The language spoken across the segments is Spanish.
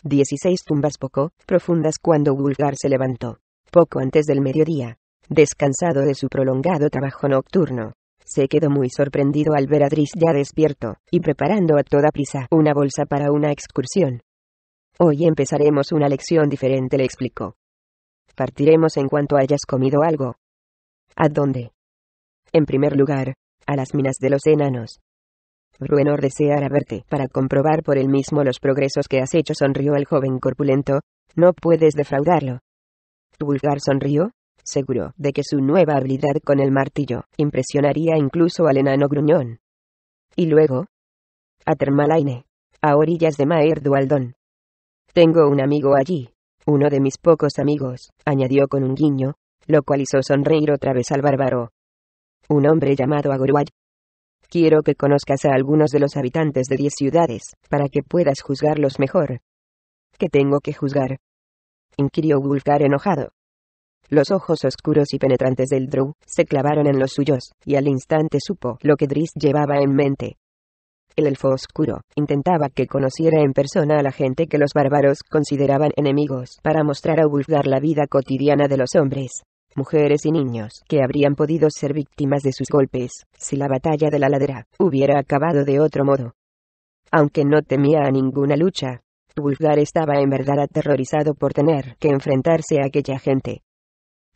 16 tumbas poco profundas cuando Wulfgar se levantó, poco antes del mediodía, descansado de su prolongado trabajo nocturno. Se quedó muy sorprendido al ver a Drizzt ya despierto, y preparando a toda prisa una bolsa para una excursión. Hoy empezaremos una lección diferente, le explicó. Partiremos en cuanto hayas comido algo. ¿A dónde? En primer lugar, a las minas de los enanos. Bruenor deseará verte para comprobar por él mismo los progresos que has hecho, sonrió el joven corpulento. No puedes defraudarlo. Wulfgar sonrió, seguro de que su nueva habilidad con el martillo impresionaría incluso al enano gruñón. Y luego, a Termalaine, a orillas de Maer Dualdón. Tengo un amigo allí, uno de mis pocos amigos, añadió con un guiño, lo cual hizo sonreír otra vez al bárbaro. Un hombre llamado Agorwal. Quiero que conozcas a algunos de los habitantes de 10 ciudades, para que puedas juzgarlos mejor. ¿Qué tengo que juzgar?, inquirió Wulfgar enojado. Los ojos oscuros y penetrantes del drow se clavaron en los suyos, y al instante supo lo que Drizzt llevaba en mente. El elfo oscuro intentaba que conociera en persona a la gente que los bárbaros consideraban enemigos, para mostrar a Wulfgar la vida cotidiana de los hombres, mujeres y niños que habrían podido ser víctimas de sus golpes, si la batalla de la ladera hubiera acabado de otro modo. Aunque no temía a ninguna lucha, Wulfgar estaba en verdad aterrorizado por tener que enfrentarse a aquella gente.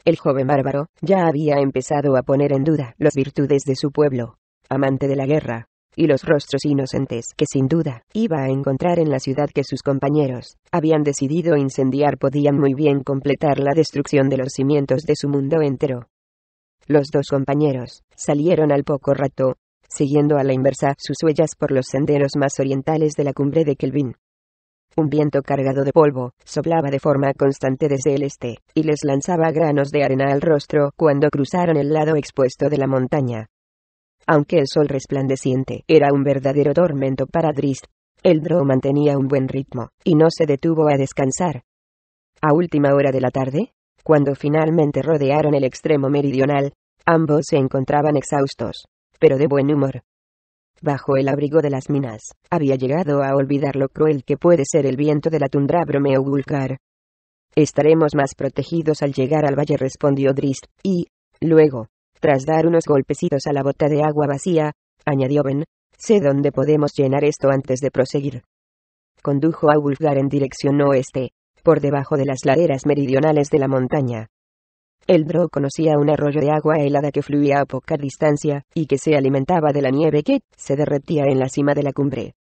El joven bárbaro ya había empezado a poner en duda las virtudes de su pueblo, amante de la guerra, y los rostros inocentes que sin duda iba a encontrar en la ciudad que sus compañeros habían decidido incendiar podían muy bien completar la destrucción de los cimientos de su mundo entero. Los dos compañeros salieron al poco rato, siguiendo a la inversa sus huellas por los senderos más orientales de la cumbre de Kelvin. Un viento cargado de polvo soplaba de forma constante desde el este, y les lanzaba granos de arena al rostro cuando cruzaron el lado expuesto de la montaña. Aunque el sol resplandeciente era un verdadero tormento para Drizzt, el drow mantenía un buen ritmo, y no se detuvo a descansar. A última hora de la tarde, cuando finalmente rodearon el extremo meridional, ambos se encontraban exhaustos, pero de buen humor. Bajo el abrigo de las minas, había llegado a olvidar lo cruel que puede ser el viento de la tundra, bromeó Wulfgar. Estaremos más protegidos al llegar al valle, respondió Drizzt, y, luego, tras dar unos golpecitos a la bota de agua vacía, añadió Ben, sé dónde podemos llenar esto antes de proseguir. Condujo a Wulfgar en dirección oeste, por debajo de las laderas meridionales de la montaña. El drow conocía un arroyo de agua helada que fluía a poca distancia, y que se alimentaba de la nieve que se derretía en la cima de la cumbre.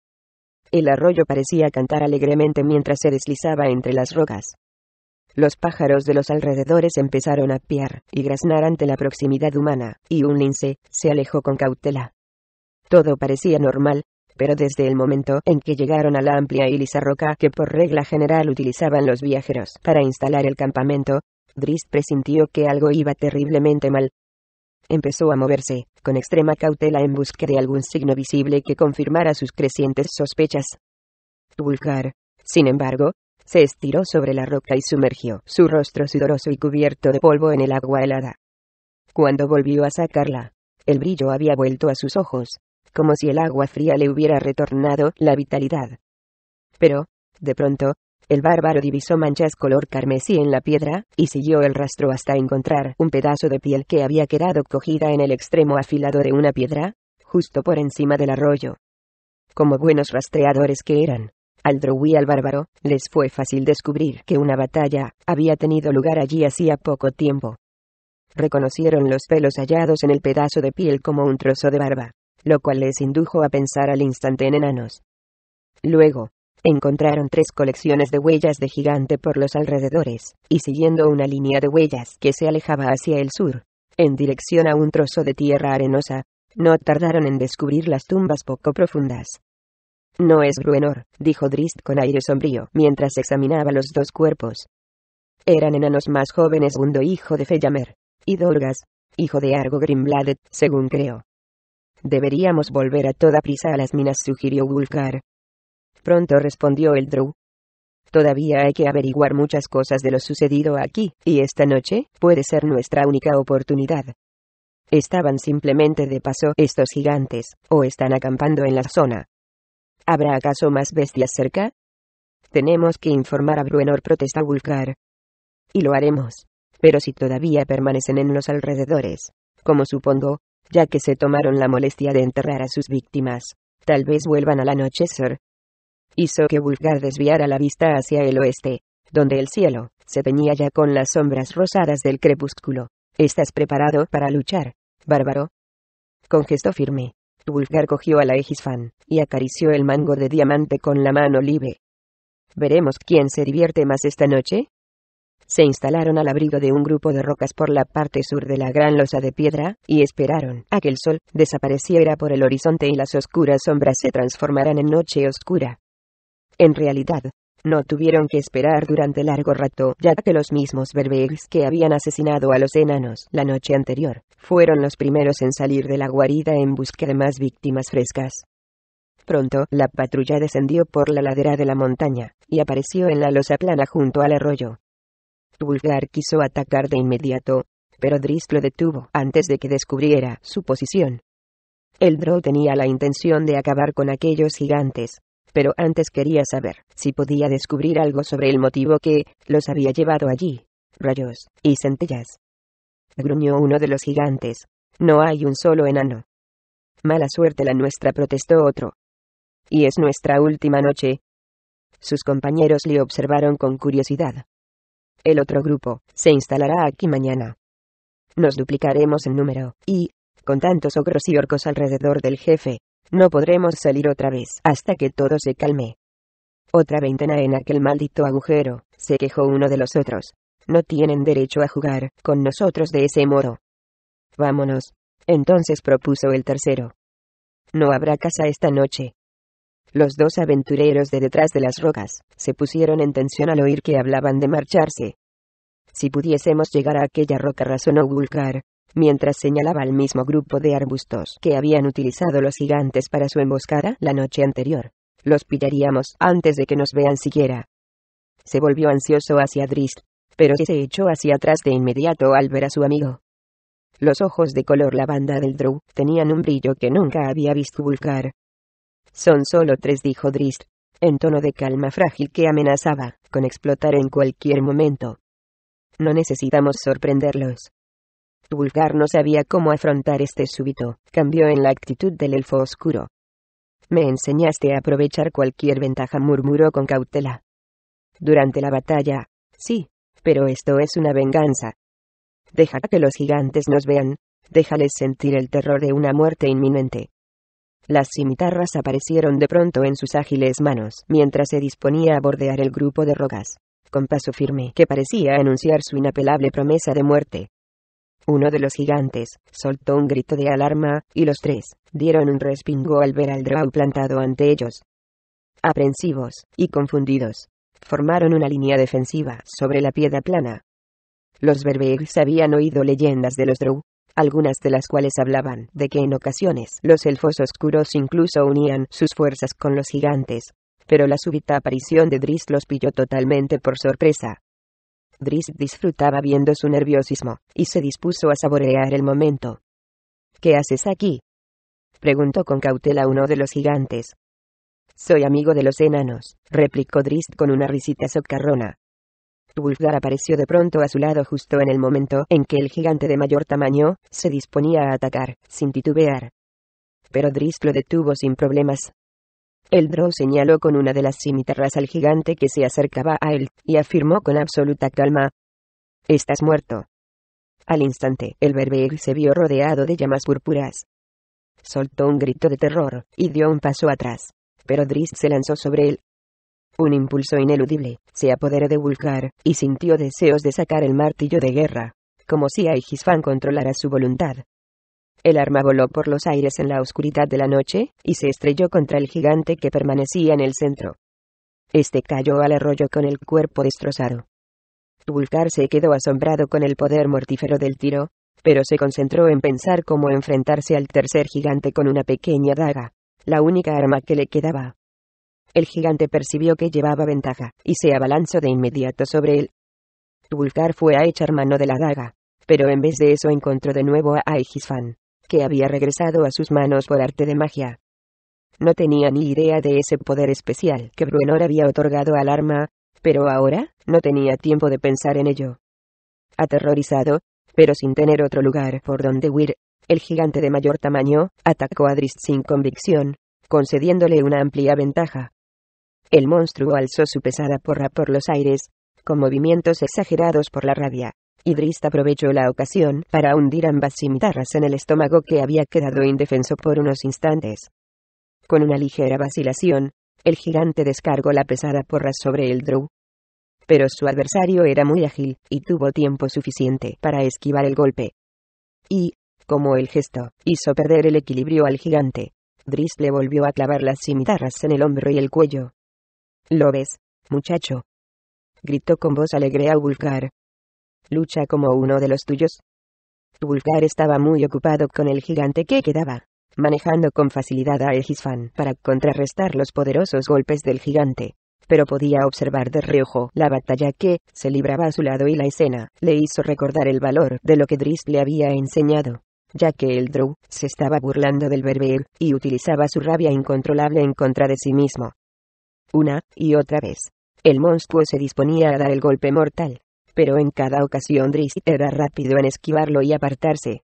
El arroyo parecía cantar alegremente mientras se deslizaba entre las rocas. Los pájaros de los alrededores empezaron a piar y graznar ante la proximidad humana, y un lince se alejó con cautela. Todo parecía normal, pero desde el momento en que llegaron a la amplia y lisa roca que por regla general utilizaban los viajeros para instalar el campamento, Drizzt presintió que algo iba terriblemente mal. Empezó a moverse, con extrema cautela en busca de algún signo visible que confirmara sus crecientes sospechas. Wulfgar, sin embargo, se estiró sobre la roca y sumergió su rostro sudoroso y cubierto de polvo en el agua helada. Cuando volvió a sacarla, el brillo había vuelto a sus ojos, como si el agua fría le hubiera retornado la vitalidad. Pero, de pronto, el bárbaro divisó manchas color carmesí en la piedra, y siguió el rastro hasta encontrar un pedazo de piel que había quedado cogida en el extremo afilado de una piedra, justo por encima del arroyo. Como buenos rastreadores que eran, al drow y al bárbaro les fue fácil descubrir que una batalla había tenido lugar allí hacía poco tiempo. Reconocieron los pelos hallados en el pedazo de piel como un trozo de barba, lo cual les indujo a pensar al instante en enanos. Luego, encontraron 3 colecciones de huellas de gigante por los alrededores, y siguiendo una línea de huellas que se alejaba hacia el sur, en dirección a un trozo de tierra arenosa, no tardaron en descubrir las tumbas poco profundas. No es Bruenor, dijo Drizzt con aire sombrío, mientras examinaba los 2 cuerpos. Eran enanos más jóvenes, Gundo hijo de Feyamer, y Dolgas, hijo de Argo Grimbladet, según creo. Deberíamos volver a toda prisa a las minas, sugirió Wulfgar. Pronto, respondió el drow. Todavía hay que averiguar muchas cosas de lo sucedido aquí, y esta noche puede ser nuestra única oportunidad. ¿Estaban simplemente de paso estos gigantes, o están acampando en la zona? ¿Habrá acaso más bestias cerca? Tenemos que informar a Bruenor, protesta Wulfgar. Y lo haremos. Pero si todavía permanecen en los alrededores, como supongo, ya que se tomaron la molestia de enterrar a sus víctimas, tal vez vuelvan al anochecer. Hizo que Wulfgar desviara la vista hacia el oeste, donde el cielo se teñía ya con las sombras rosadas del crepúsculo. ¿Estás preparado para luchar, bárbaro? Con gesto firme, Wulfgar cogió a la Aegisfan y acarició el mango de diamante con la mano libre. ¿Veremos quién se divierte más esta noche? Se instalaron al abrigo de un grupo de rocas por la parte sur de la gran losa de piedra, y esperaron a que el sol desapareciera por el horizonte y las oscuras sombras se transformaran en noche oscura. En realidad, no tuvieron que esperar durante largo rato, ya que los mismos Verbeegs que habían asesinado a los enanos la noche anterior, fueron los primeros en salir de la guarida en busca de más víctimas frescas. Pronto, la patrulla descendió por la ladera de la montaña, y apareció en la losa plana junto al arroyo. Wulfgar quiso atacar de inmediato, pero Drizzt lo detuvo antes de que descubriera su posición. El Drow tenía la intención de acabar con aquellos gigantes, pero antes quería saber si podía descubrir algo sobre el motivo que los había llevado allí. Rayos y centellas, gruñó uno de los gigantes. No hay un solo enano. Mala suerte la nuestra, protestó otro. Y es nuestra última noche. Sus compañeros le observaron con curiosidad. El otro grupo se instalará aquí mañana. Nos duplicaremos en número, y, con tantos ogros y orcos alrededor del jefe, no podremos salir otra vez hasta que todo se calme. Otra veintena en aquel maldito agujero, se quejó uno de los otros. No tienen derecho a jugar con nosotros de ese modo. Vámonos, entonces, propuso el tercero. No habrá casa esta noche. Los dos aventureros de detrás de las rocas se pusieron en tensión al oír que hablaban de marcharse. Si pudiésemos llegar a aquella roca, razonó Wulfgar, mientras señalaba al mismo grupo de arbustos que habían utilizado los gigantes para su emboscada la noche anterior. Los pillaríamos antes de que nos vean siquiera. Se volvió ansioso hacia Drizzt, pero se echó hacia atrás de inmediato al ver a su amigo. Los ojos de color lavanda del Drow tenían un brillo que nunca había visto Wulfgar. Son solo 3, dijo Drizzt, en tono de calma frágil que amenazaba con explotar en cualquier momento. No necesitamos sorprenderlos. Wulfgar no sabía cómo afrontar este súbito cambio en la actitud del elfo oscuro. Me enseñaste a aprovechar cualquier ventaja, murmuró con cautela. Durante la batalla, sí, pero esto es una venganza. Deja que los gigantes nos vean, déjales sentir el terror de una muerte inminente. Las cimitarras aparecieron de pronto en sus ágiles manos mientras se disponía a bordear el grupo de rocas, con paso firme que parecía anunciar su inapelable promesa de muerte. Uno de los gigantes soltó un grito de alarma, y los 3 dieron un respingo al ver al Drow plantado ante ellos. Aprensivos y confundidos, formaron una línea defensiva sobre la piedra plana. Los Verbeegs habían oído leyendas de los Drow, algunas de las cuales hablaban de que en ocasiones los elfos oscuros incluso unían sus fuerzas con los gigantes, pero la súbita aparición de Drizzt los pilló totalmente por sorpresa. Drizzt disfrutaba viendo su nerviosismo, y se dispuso a saborear el momento. ¿Qué haces aquí?, preguntó con cautela uno de los gigantes. Soy amigo de los enanos, replicó Drizzt con una risita socarrona. Wulfgar apareció de pronto a su lado justo en el momento en que el gigante de mayor tamaño se disponía a atacar, sin titubear. Pero Drizzt lo detuvo sin problemas. El Drow señaló con una de las cimitarras al gigante que se acercaba a él, y afirmó con absoluta calma: «Estás muerto». Al instante, el Verbeeg se vio rodeado de llamas púrpuras. Soltó un grito de terror, y dio un paso atrás, pero Drizzt se lanzó sobre él. Un impulso ineludible se apoderó de Wulfgar, y sintió deseos de sacar el martillo de guerra, como si Aegisfan controlara su voluntad. El arma voló por los aires en la oscuridad de la noche, y se estrelló contra el gigante que permanecía en el centro. Este cayó al arroyo con el cuerpo destrozado. Wulfgar se quedó asombrado con el poder mortífero del tiro, pero se concentró en pensar cómo enfrentarse al tercer gigante con una pequeña daga, la única arma que le quedaba. El gigante percibió que llevaba ventaja, y se abalanzó de inmediato sobre él. Wulfgar fue a echar mano de la daga, pero en vez de eso encontró de nuevo a Aegisfan, que había regresado a sus manos por arte de magia. No tenía ni idea de ese poder especial que Bruenor había otorgado al arma, pero ahora, no tenía tiempo de pensar en ello. Aterrorizado, pero sin tener otro lugar por donde huir, el gigante de mayor tamaño atacó a Drizzt sin convicción, concediéndole una amplia ventaja. El monstruo alzó su pesada porra por los aires, con movimientos exagerados por la rabia, y Drizzt aprovechó la ocasión para hundir ambas cimitarras en el estómago que había quedado indefenso por unos instantes. Con una ligera vacilación, el gigante descargó la pesada porra sobre el drow. Pero su adversario era muy ágil, y tuvo tiempo suficiente para esquivar el golpe. Y, como el gesto hizo perder el equilibrio al gigante, Drizzt le volvió a clavar las cimitarras en el hombro y el cuello. «¿Lo ves, muchacho?», gritó con voz alegre a Wulfgar. «¿Lucha como uno de los tuyos?». Wulfgar estaba muy ocupado con el gigante que quedaba, manejando con facilidad a Egisfan para contrarrestar los poderosos golpes del gigante, pero podía observar de reojo la batalla que se libraba a su lado, y la escena le hizo recordar el valor de lo que Drizzt le había enseñado, ya que el drow se estaba burlando del berber y utilizaba su rabia incontrolable en contra de sí mismo. Una y otra vez, el monstruo se disponía a dar el golpe mortal, pero en cada ocasión Drizzt era rápido en esquivarlo y apartarse.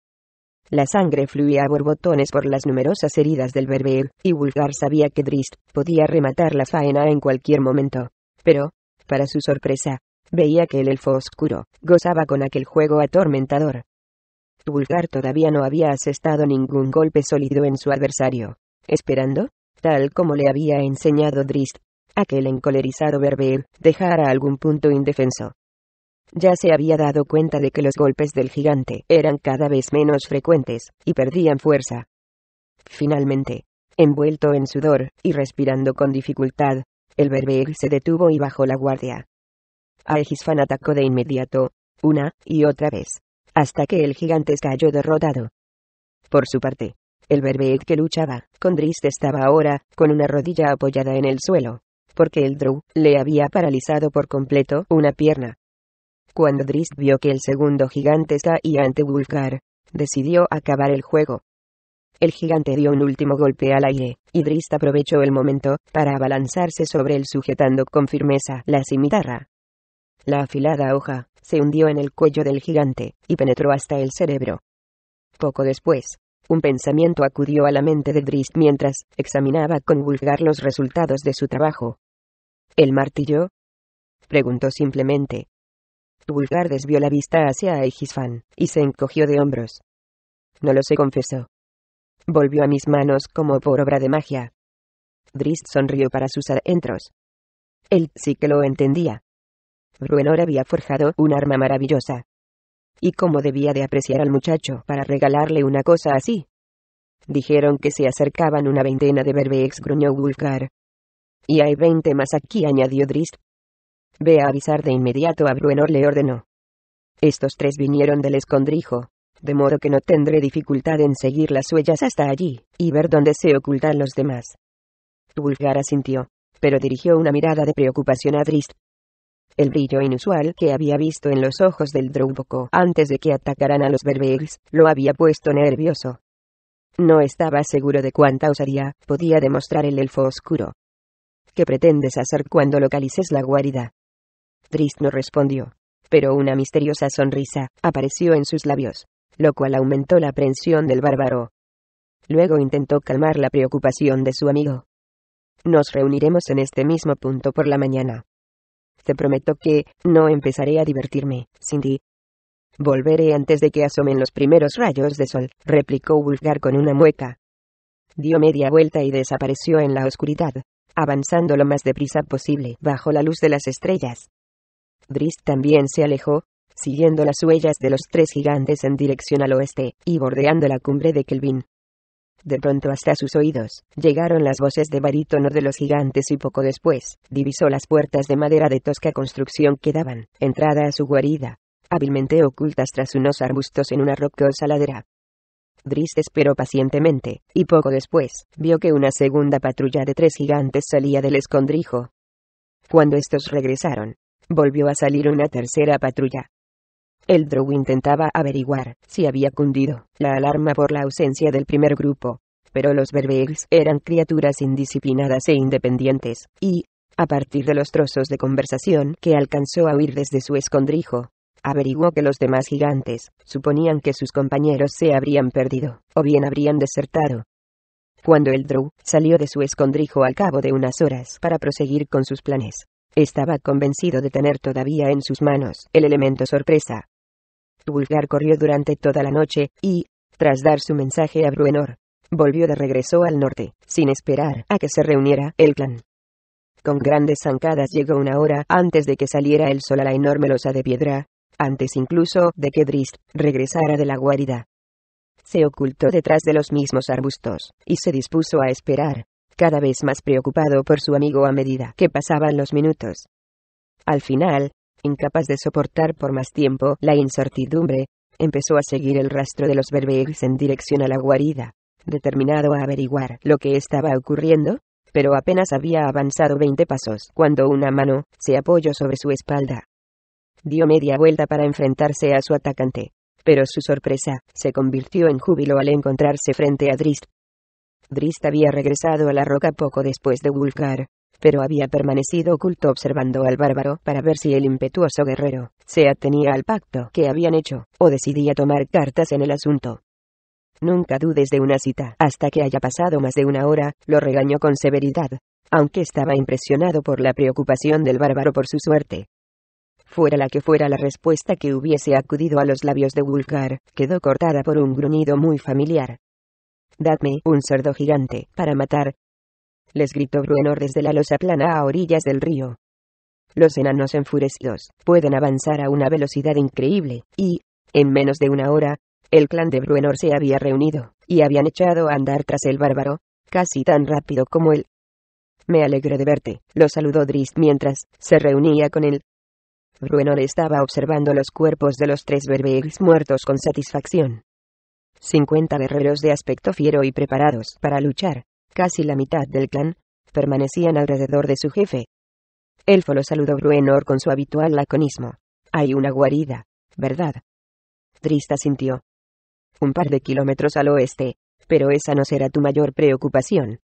La sangre fluía a borbotones por las numerosas heridas del berber, y Wulfgar sabía que Drizzt podía rematar la faena en cualquier momento. Pero, para su sorpresa, veía que el elfo oscuro gozaba con aquel juego atormentador. Wulfgar todavía no había asestado ningún golpe sólido en su adversario, esperando, tal como le había enseñado Drizzt, a que el encolerizado berber dejara algún punto indefenso. Ya se había dado cuenta de que los golpes del gigante eran cada vez menos frecuentes, y perdían fuerza. Finalmente, envuelto en sudor, y respirando con dificultad, el berber se detuvo y bajó la guardia. Aegisfan atacó de inmediato, una y otra vez, hasta que el gigante cayó derrotado. Por su parte, el berber que luchaba con Drizzt estaba ahora con una rodilla apoyada en el suelo, porque el drow le había paralizado por completo una pierna. Cuando Drizzt vio que el segundo gigante caía ante Wulfgar, decidió acabar el juego. El gigante dio un último golpe al aire, y Drizzt aprovechó el momento para abalanzarse sobre él sujetando con firmeza la cimitarra. La afilada hoja se hundió en el cuello del gigante, y penetró hasta el cerebro. Poco después, un pensamiento acudió a la mente de Drizzt mientras examinaba con Wulfgar los resultados de su trabajo. ¿El martillo?, preguntó simplemente. Wulfgar desvió la vista hacia Aegisfan, y se encogió de hombros. «No lo sé», confesó. «Volvió a mis manos como por obra de magia». Drizzt sonrió para sus adentros. Él sí que lo entendía. Bruenor había forjado un arma maravillosa. ¿Y cómo debía de apreciar al muchacho para regalarle una cosa así? Dijeron que se acercaban una veintena de berbegs, gruñó Wulfgar. «Y hay 20 más aquí», añadió Drizzt. «Ve a avisar de inmediato a Bruenor», le ordenó. «Estos 3 vinieron del escondrijo, de modo que no tendré dificultad en seguir las huellas hasta allí, y ver dónde se ocultan los demás». Wulfgar asintió, pero dirigió una mirada de preocupación a Drizzt. El brillo inusual que había visto en los ojos del drow poco antes de que atacaran a los berbegs lo había puesto nervioso. No estaba seguro de cuánta osadía podía demostrar el elfo oscuro. «¿Qué pretendes hacer cuando localices la guarida?». Drizzt no respondió, pero una misteriosa sonrisa apareció en sus labios, lo cual aumentó la aprensión del bárbaro. Luego intentó calmar la preocupación de su amigo. «Nos reuniremos en este mismo punto por la mañana. Te prometo que no empezaré a divertirme sin ti». «Volveré antes de que asomen los primeros rayos de sol», replicó Wulfgar con una mueca. Dio media vuelta y desapareció en la oscuridad, avanzando lo más deprisa posible bajo la luz de las estrellas. Drizzt también se alejó, siguiendo las huellas de los 3 gigantes en dirección al oeste, y bordeando la cumbre de Kelvin. De pronto hasta sus oídos llegaron las voces de barítono de los gigantes, y poco después divisó las puertas de madera de tosca construcción que daban entrada a su guarida, hábilmente ocultas tras unos arbustos en una rocosa ladera. Drizzt esperó pacientemente, y poco después vio que una segunda patrulla de 3 gigantes salía del escondrijo. Cuando estos regresaron, volvió a salir una tercera patrulla. El drow intentaba averiguar si había cundido la alarma por la ausencia del primer grupo, pero los Berbegs eran criaturas indisciplinadas e independientes, y, a partir de los trozos de conversación que alcanzó a oír desde su escondrijo, averiguó que los demás gigantes suponían que sus compañeros se habrían perdido, o bien habrían desertado. Cuando el Drow salió de su escondrijo al cabo de unas horas para proseguir con sus planes, estaba convencido de tener todavía en sus manos el elemento sorpresa. Wulfgar corrió durante toda la noche y, tras dar su mensaje a Bruenor, volvió de regreso al norte, sin esperar a que se reuniera el clan. Con grandes zancadas llegó una hora antes de que saliera el sol a la enorme losa de piedra, antes incluso de que Drizzt regresara de la guarida. Se ocultó detrás de los mismos arbustos, y se dispuso a esperar, cada vez más preocupado por su amigo a medida que pasaban los minutos. Al final, incapaz de soportar por más tiempo la incertidumbre, empezó a seguir el rastro de los Berbegs en dirección a la guarida, determinado a averiguar lo que estaba ocurriendo, pero apenas había avanzado 20 pasos cuando una mano se apoyó sobre su espalda. Dio media vuelta para enfrentarse a su atacante, pero su sorpresa se convirtió en júbilo al encontrarse frente a Drizzt. Drizzt había regresado a la roca poco después de Wulfgar, pero había permanecido oculto observando al bárbaro para ver si el impetuoso guerrero se atenía al pacto que habían hecho, o decidía tomar cartas en el asunto. Nunca dudes de una cita hasta que haya pasado más de una hora, lo regañó con severidad, aunque estaba impresionado por la preocupación del bárbaro por su suerte. Fuera la que fuera la respuesta que hubiese acudido a los labios de Wulfgar, quedó cortada por un gruñido muy familiar. «Dadme un cerdo gigante para matar», les gritó Bruenor desde la losa plana a orillas del río. Los enanos enfurecidos pueden avanzar a una velocidad increíble, y, en menos de una hora, el clan de Bruenor se había reunido, y habían echado a andar tras el bárbaro, casi tan rápido como él. «Me alegro de verte», lo saludó Drizzt mientras se reunía con él. Bruenor estaba observando los cuerpos de los 3 Berbegs muertos con satisfacción. 50 guerreros de aspecto fiero y preparados para luchar, casi la mitad del clan, permanecían alrededor de su jefe. Elfo lo saludó Bruenor con su habitual laconismo. «Hay una guarida, ¿verdad?». Drizzt asintió. «Un par de kilómetros al oeste, pero esa no será tu mayor preocupación.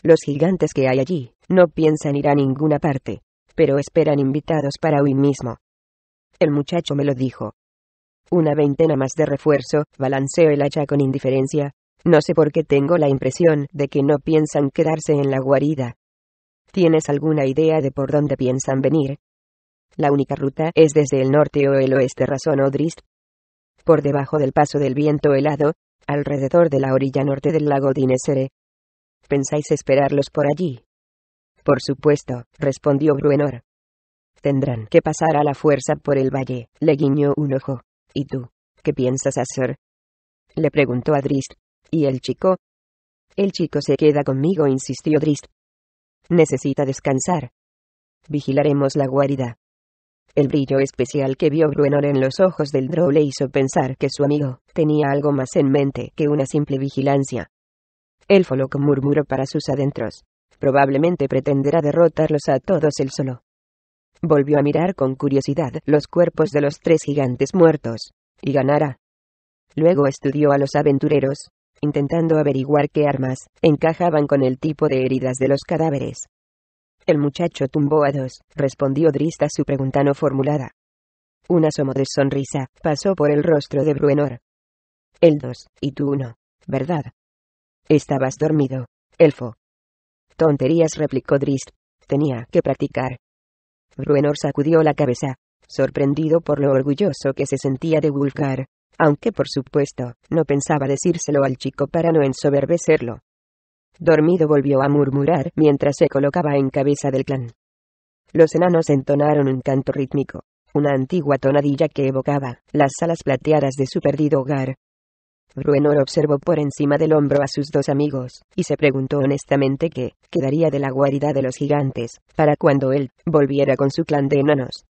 Los gigantes que hay allí no piensan ir a ninguna parte, pero esperan invitados para hoy mismo». El muchacho me lo dijo. «Una veintena más de refuerzo», balanceó el hacha con indiferencia. «No sé por qué tengo la impresión de que no piensan quedarse en la guarida. ¿Tienes alguna idea de por dónde piensan venir?». «La única ruta es desde el norte o el oeste», razonó Drizzt. «Por debajo del paso del viento helado, alrededor de la orilla norte del lago Dinnesere. ¿Pensáis esperarlos por allí?». «Por supuesto», respondió Bruenor. «Tendrán que pasar a la fuerza por el valle», le guiñó un ojo. «¿Y tú, qué piensas hacer?», le preguntó a Drizzt. «¿Y el chico?». «El chico se queda conmigo», insistió Drizzt. «Necesita descansar. Vigilaremos la guarida». El brillo especial que vio Bruenor en los ojos del Drow le hizo pensar que su amigo tenía algo más en mente que una simple vigilancia. Elfo loco murmuró para sus adentros. «Probablemente pretenderá derrotarlos a todos él solo». Volvió a mirar con curiosidad los cuerpos de los 3 gigantes muertos, y ganará. Luego estudió a los aventureros, intentando averiguar qué armas encajaban con el tipo de heridas de los cadáveres. «El muchacho tumbó a 2», respondió Drizzt a su pregunta no formulada. Un asomo de sonrisa pasó por el rostro de Bruenor. «El 2, y tú 1, ¿verdad?». «Estabas dormido, elfo». «Tonterías», replicó Drizzt. «Tenía que practicar». Bruenor sacudió la cabeza, sorprendido por lo orgulloso que se sentía de Wulfgar, aunque por supuesto no pensaba decírselo al chico para no ensoberbecerlo. Dormido, volvió a murmurar mientras se colocaba en cabeza del clan. Los enanos entonaron un canto rítmico, una antigua tonadilla que evocaba las alas plateadas de su perdido hogar. Bruenor observó por encima del hombro a sus 2 amigos, y se preguntó honestamente qué quedaría de la guarida de los gigantes, para cuando él volviera con su clan de enanos.